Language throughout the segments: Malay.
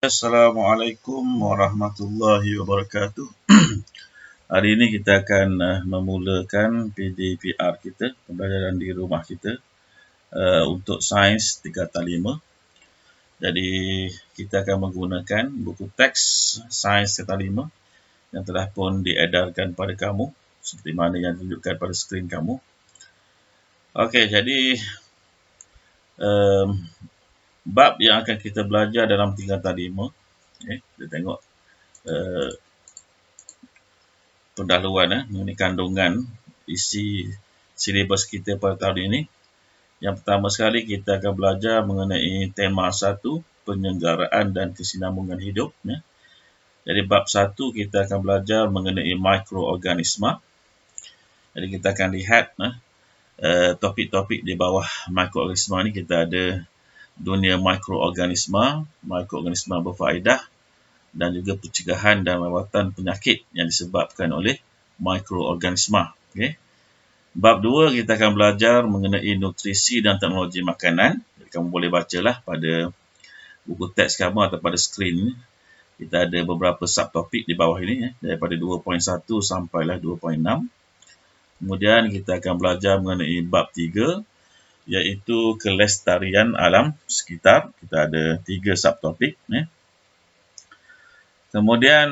Assalamualaikum warahmatullahi wabarakatuh. Hari ini kita akan memulakan PDPR kita, pembelajaran di rumah kita untuk sains tingkatan 5. Jadi kita akan menggunakan buku teks sains tingkatan 5 yang telah pun diedarkan pada kamu seperti mana yang ditunjukkan pada skrin kamu. Okey, jadi bab yang akan kita belajar dalam tingkatan 5, kita tengok pendahuluan mengenai kandungan isi silibus kita pada tahun ini. Yang pertama sekali kita akan belajar mengenai tema 1, penyelenggaraan dan kesinambungan hidup. Jadi bab 1 kita akan belajar mengenai mikroorganisma. Jadi kita akan lihat topik-topik di bawah mikroorganisma ni. Kita ada dunia mikroorganisma, mikroorganisma berfaedah, dan juga pencegahan dan rawatan penyakit yang disebabkan oleh mikroorganisma. Okay. Bab 2 kita akan belajar mengenai nutrisi dan teknologi makanan. Jadi, kamu boleh bacalah pada buku teks kamu atau pada skrin. Kita ada beberapa subtopik di bawah ini, daripada 2.1 sampailah 2.6. Kemudian kita akan belajar mengenai bab 3, iaitu kelestarian alam sekitar. Kita ada 3 subtopik. Kemudian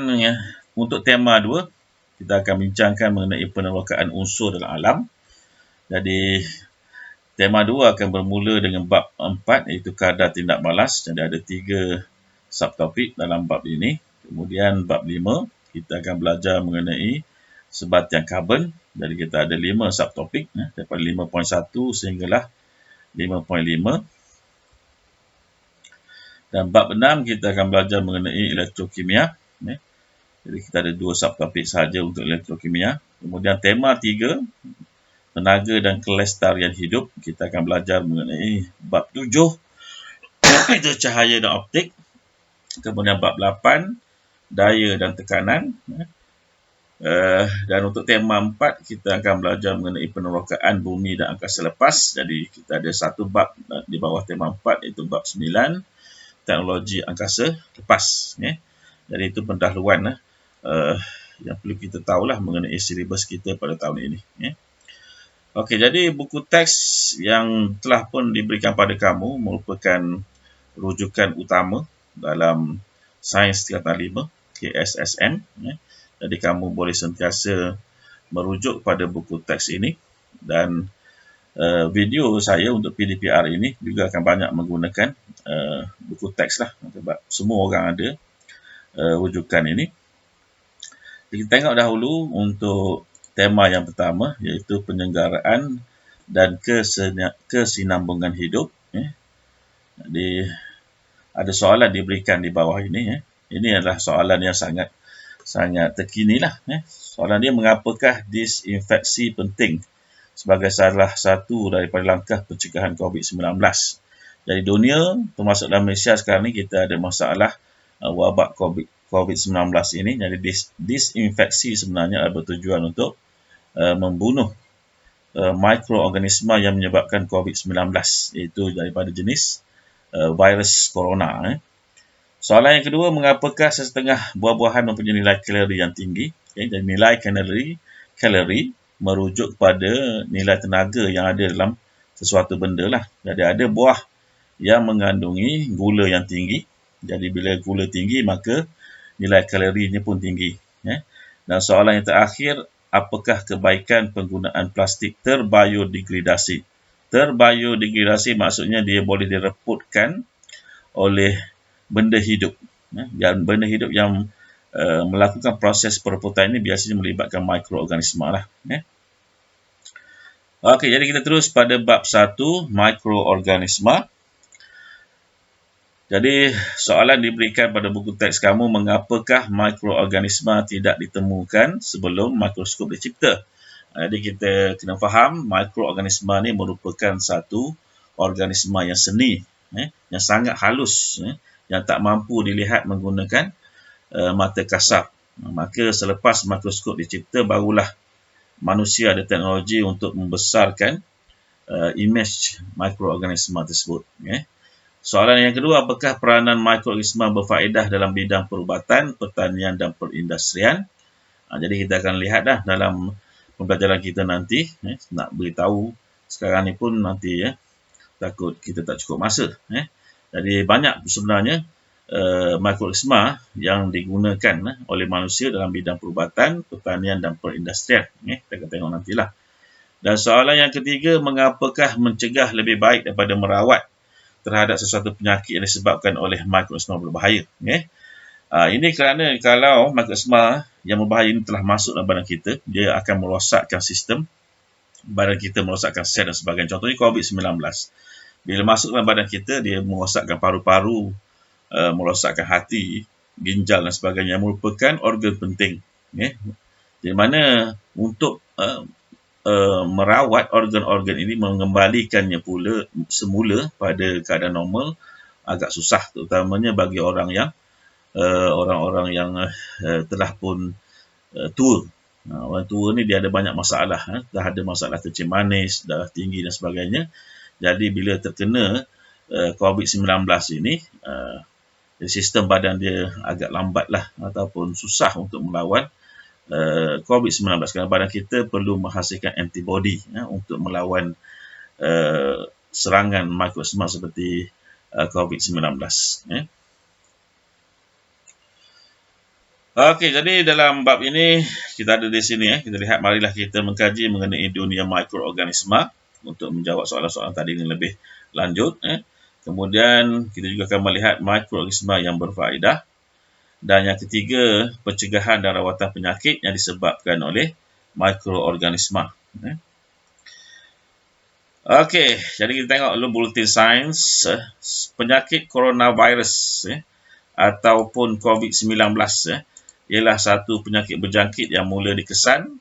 untuk tema 2, kita akan bincangkan mengenai penerokaan unsur dalam alam. Jadi tema 2 akan bermula dengan bab 4, iaitu kadar tindak balas. Jadi ada 3 subtopik dalam bab ini. Kemudian bab 5, kita akan belajar mengenai sebatian karbon. Jadi kita ada 5 subtopik, daripada 5.1 sehinggalah 5.5. Dan bab 6 kita akan belajar mengenai elektrokimia. Jadi kita ada 2 subtopik sahaja untuk elektrokimia. Kemudian tema 3, tenaga dan kelestarian hidup. Kita akan belajar mengenai bab 7, itu cahaya dan optik. Kemudian bab 8, daya dan tekanan. Dan untuk tema 4, kita akan belajar mengenai penerokaan bumi dan angkasa lepas. Jadi kita ada 1 bab di bawah tema 4, iaitu bab 9, teknologi angkasa lepas. Jadi itu pendahuluan yang perlu kita tahulah mengenai silibus kita pada tahun ini. Okey, jadi buku teks yang telah pun diberikan pada kamu merupakan rujukan utama dalam sains tingkatan 5, KSSM. Jadi kamu boleh sentiasa merujuk pada buku teks ini, dan video saya untuk PDPR ini juga akan banyak menggunakan buku teks lah, sebab semua orang ada rujukan ini. Kita tengok dahulu untuk tema yang pertama, iaitu penyelenggaraan dan kesinambungan hidup. Jadi ada soalan diberikan di bawah ini. Ini adalah soalan yang sangat terkini lah. Soalan dia, mengapakah disinfeksi penting sebagai salah satu daripada langkah pencegahan COVID-19? Jadi dunia, termasuk dalam Malaysia sekarang ni, kita ada masalah wabak COVID-19 ini. Jadi disinfeksi sebenarnya bertujuan untuk membunuh mikroorganisma yang menyebabkan COVID-19, iaitu daripada jenis virus corona. Soalan yang kedua, mengapakah sesetengah buah-buahan mempunyai nilai kalori yang tinggi? Dan nilai kalori merujuk kepada nilai tenaga yang ada dalam sesuatu benda lah. Jadi ada buah yang mengandungi gula yang tinggi. Jadi bila gula tinggi, maka nilai kalorinya pun tinggi. Dan soalan yang terakhir, apakah kebaikan penggunaan plastik terbiodegradasi? Terbiodegradasi maksudnya dia boleh direputkan oleh benda hidup. Dan benda hidup yang melakukan proses pereputan ini biasanya melibatkan mikroorganisma lah. Okey, jadi kita terus pada bab 1, mikroorganisma. Jadi soalan diberikan pada buku teks kamu, mengapakah mikroorganisma tidak ditemukan sebelum mikroskop dicipta? Jadi kita kena faham, mikroorganisma ni merupakan satu organisma yang seni, yang sangat halus, yang tak mampu dilihat menggunakan mata kasar. Maka selepas mikroskop dicipta, barulah manusia ada teknologi untuk membesarkan imej mikroorganisma tersebut. Soalan yang kedua, apakah peranan mikroorganisma berfaedah dalam bidang perubatan, pertanian dan perindustrian? Jadi kita akan lihat dah dalam pembelajaran kita nanti, nak beritahu sekarang ni pun nanti takut kita tak cukup masa. Jadi banyak sebenarnya mikroorganisma yang digunakan oleh manusia dalam bidang perubatan, pertanian dan perindustrian. Kita akan tengok nantilah. Dan soalan yang ketiga, mengapakah mencegah lebih baik daripada merawat terhadap sesuatu penyakit yang disebabkan oleh mikroorganisma berbahaya? Ini kerana kalau mikroorganisma yang berbahaya ini telah masuk dalam badan kita, dia akan merosakkan sistem badan kita, merosakkan sel dan sebagainya. Contohnya COVID-19. Bila masuk dalam badan kita, dia merosakkan paru-paru, merosakkan hati, ginjal dan sebagainya, merupakan organ penting. Di mana untuk merawat organ-organ ini, mengembalikannya pula semula pada keadaan normal agak susah, terutamanya bagi orang-orang yang telah pun tua. Orang tua ni dia ada banyak masalah, dah ada masalah kencing manis, darah tinggi dan sebagainya. Jadi bila terkena COVID-19 ini, sistem badan dia agak lambatlah ataupun susah untuk melawan COVID-19, kerana badan kita perlu menghasilkan antibody untuk melawan serangan mikroorganisma seperti COVID-19. Okey, jadi dalam bab ini kita ada di sini, kita lihat, marilah kita mengkaji mengenai dunia mikroorganisma untuk menjawab soalan-soalan tadi ini lebih lanjut. Kemudian kita juga akan melihat mikroorganisma yang berfaedah. Dan yang ketiga, pencegahan dan rawatan penyakit yang disebabkan oleh mikroorganisma. Okey, jadi kita tengok dulu bulletin sains. Penyakit coronavirus ataupun COVID-19 ialah satu penyakit berjangkit yang mula dikesan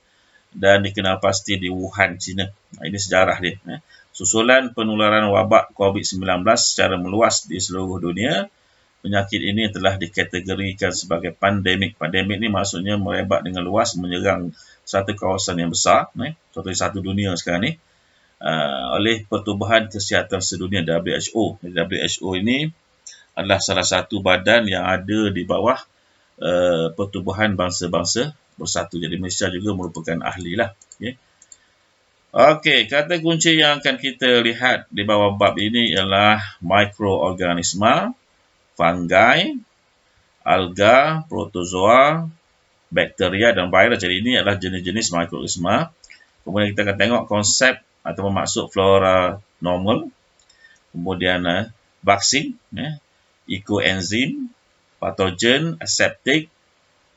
dan dikenal pasti di Wuhan, China. Ini sejarah dia. Susulan penularan wabak COVID-19 secara meluas di seluruh dunia, penyakit ini telah dikategorikan sebagai pandemik. Pandemik ni maksudnya merebak dengan luas, menyerang satu kawasan yang besar, contohnya satu dunia sekarang ni, oleh Pertubuhan Kesihatan Sedunia, WHO. WHO ini adalah salah satu badan yang ada di bawah Pertubuhan Bangsa-Bangsa Bersatu. Jadi Malaysia juga merupakan ahli lah. Okey, kata kunci yang akan kita lihat di bawah bab ini ialah mikroorganisma, fungi, alga, protozoa, bakteria dan virus. Jadi ini adalah jenis-jenis mikroorganisma. Kemudian kita akan tengok konsep atau maksud flora normal, kemudian vaksin, ekoenzim, patogen, aseptik,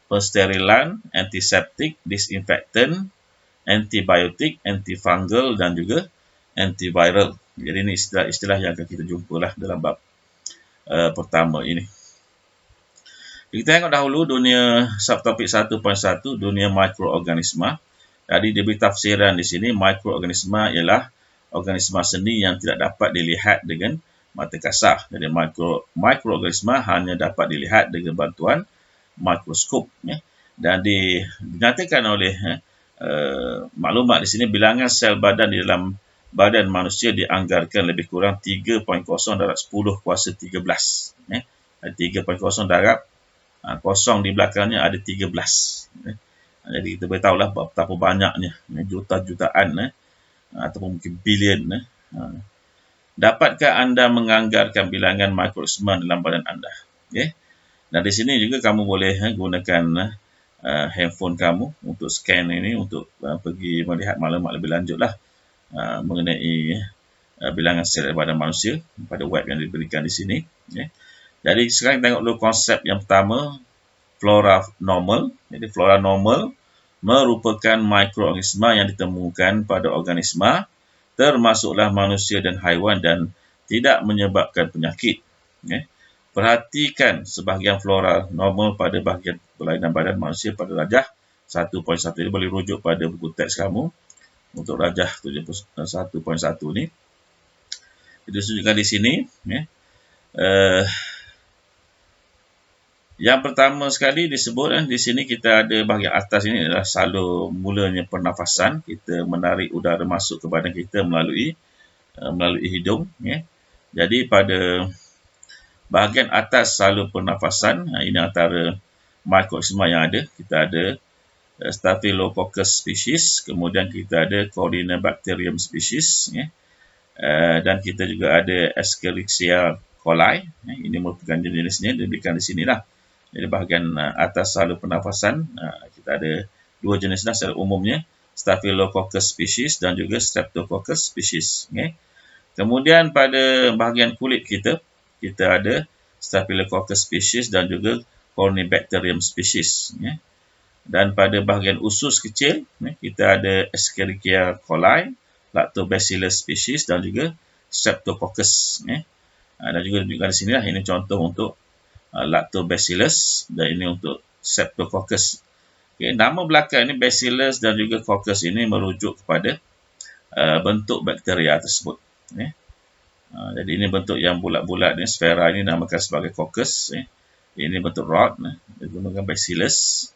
pensterilan, antiseptik, disinfektan, antibiotik, antifungal dan juga antiviral. Jadi ini istilah-istilah yang akan kita jumpalah dalam bab pertama ini. Kita tengok dahulu dunia subtopik 1.1, dunia mikroorganisma. Jadi diberi tafsiran di sini, mikroorganisma ialah organisma seni yang tidak dapat dilihat dengan mata kasar. Jadi mikroorganisma hanya dapat dilihat dengan bantuan mikroskop. Dan dinyatakan oleh maklumat di sini, bilangan sel badan di dalam badan manusia dianggarkan lebih kurang 3.0 darab 10 kuasa 13. 3.0 darab kosong di belakangnya ada 13. Jadi kita beritahulah betapa banyaknya, juta-jutaan ataupun mungkin bilion. Dapatkah anda menganggarkan bilangan mikroorganisma dalam badan anda? Dan di sini juga kamu boleh gunakan handphone kamu untuk scan ini, untuk pergi melihat maklumat lebih lanjut lah mengenai bilangan sel badan manusia pada web yang diberikan di sini. Jadi sekarang tengok dulu konsep yang pertama, flora normal. Jadi flora normal merupakan mikroorganisma yang ditemukan pada organisma, termasuklah manusia dan haiwan, dan tidak menyebabkan penyakit. Perhatikan sebahagian flora normal pada bahagian berlainan badan manusia pada rajah 1.1. Ini boleh rujuk pada buku teks kamu untuk rajah 1.1 ni. Itu tunjukkan di sini. Yang pertama sekali disebut di sini, kita ada bahagian atas ini adalah salur mulanya pernafasan. Kita menarik udara masuk ke badan kita melalui hidung. Jadi pada bahagian atas salur pernafasan, ini antara mikroorganisma yang ada. Kita ada Staphylococcus species, kemudian kita ada Corynebacterium species, dan kita juga ada Escherichia coli. Ini merupakan jenisnya, diberikan di sini lah. Jadi bahagian atas salur pernafasan, kita ada dua jenis lah secara umumnya, Staphylococcus species dan juga Streptococcus species. Kemudian pada bahagian kulit kita ada Staphylococcus species dan juga Corynebacterium species. Dan pada bahagian usus kecil, kita ada Escherichia coli, Lactobacillus species dan juga Streptococcus. Dan juga di sini lah, ini contoh untuk Lactobacillus dan ini untuk Streptococcus. Nama belakang ini Bacillus dan juga Coccus ini merujuk kepada bentuk bakteria tersebut. Jadi ini bentuk yang bulat-bulat ni, sfera ini namakan sebagai Coccus. Ini bentuk rod, itu namakan Bacillus.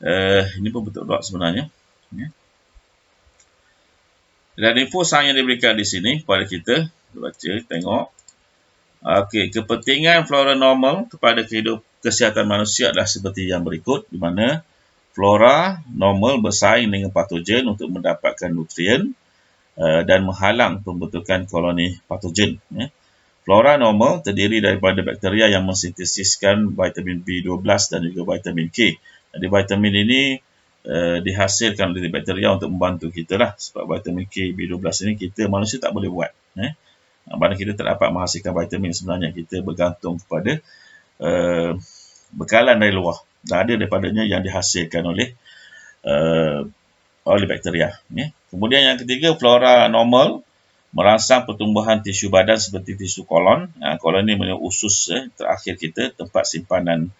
Ini pun bentuk rod sebenarnya. Dan info sains yang diberikan di sini kepada kita baca, tengok. Okey, kepentingan flora normal kepada kesihatan manusia adalah seperti yang berikut, di mana flora normal bersaing dengan patogen untuk mendapatkan nutrien dan menghalang pembentukan koloni patogen. Flora normal terdiri daripada bakteria yang mensintesiskan vitamin B12 dan juga vitamin K. Jadi vitamin ini dihasilkan oleh bakteria untuk membantu kita lah. Sebab vitamin K, B12 ini kita manusia tak boleh buat. Badan kita tak dapat menghasilkan vitamin sebenarnya. Kita bergantung kepada bekalan dari luar. Dan ada daripadanya yang dihasilkan oleh bakteria. Kemudian yang ketiga, flora normal merangsang pertumbuhan tisu badan seperti tisu kolon. Kolon ini menjadi usus terakhir kita, tempat simpanan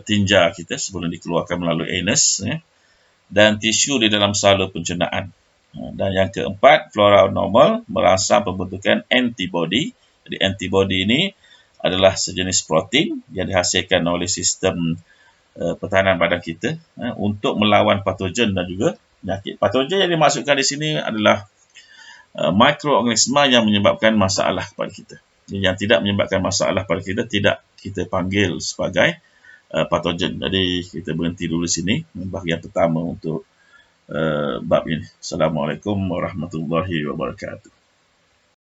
tinja kita sebelum dikeluarkan melalui anus. Dan tisu di dalam salur pencernaan. Dan yang keempat, flora normal merangsang pembentukan antibody. Jadi antibody ini adalah sejenis protein yang dihasilkan oleh sistem pertahanan badan kita untuk melawan patogen dan juga penyakit. Patogen yang dimasukkan di sini adalah mikroorganisma yang menyebabkan masalah kepada kita. Yang tidak menyebabkan masalah pada kita tidak kita panggil sebagai patogen. Jadi kita berhenti dulu sini bahagian pertama untuk bab ini. Assalamualaikum warahmatullahi wabarakatuh.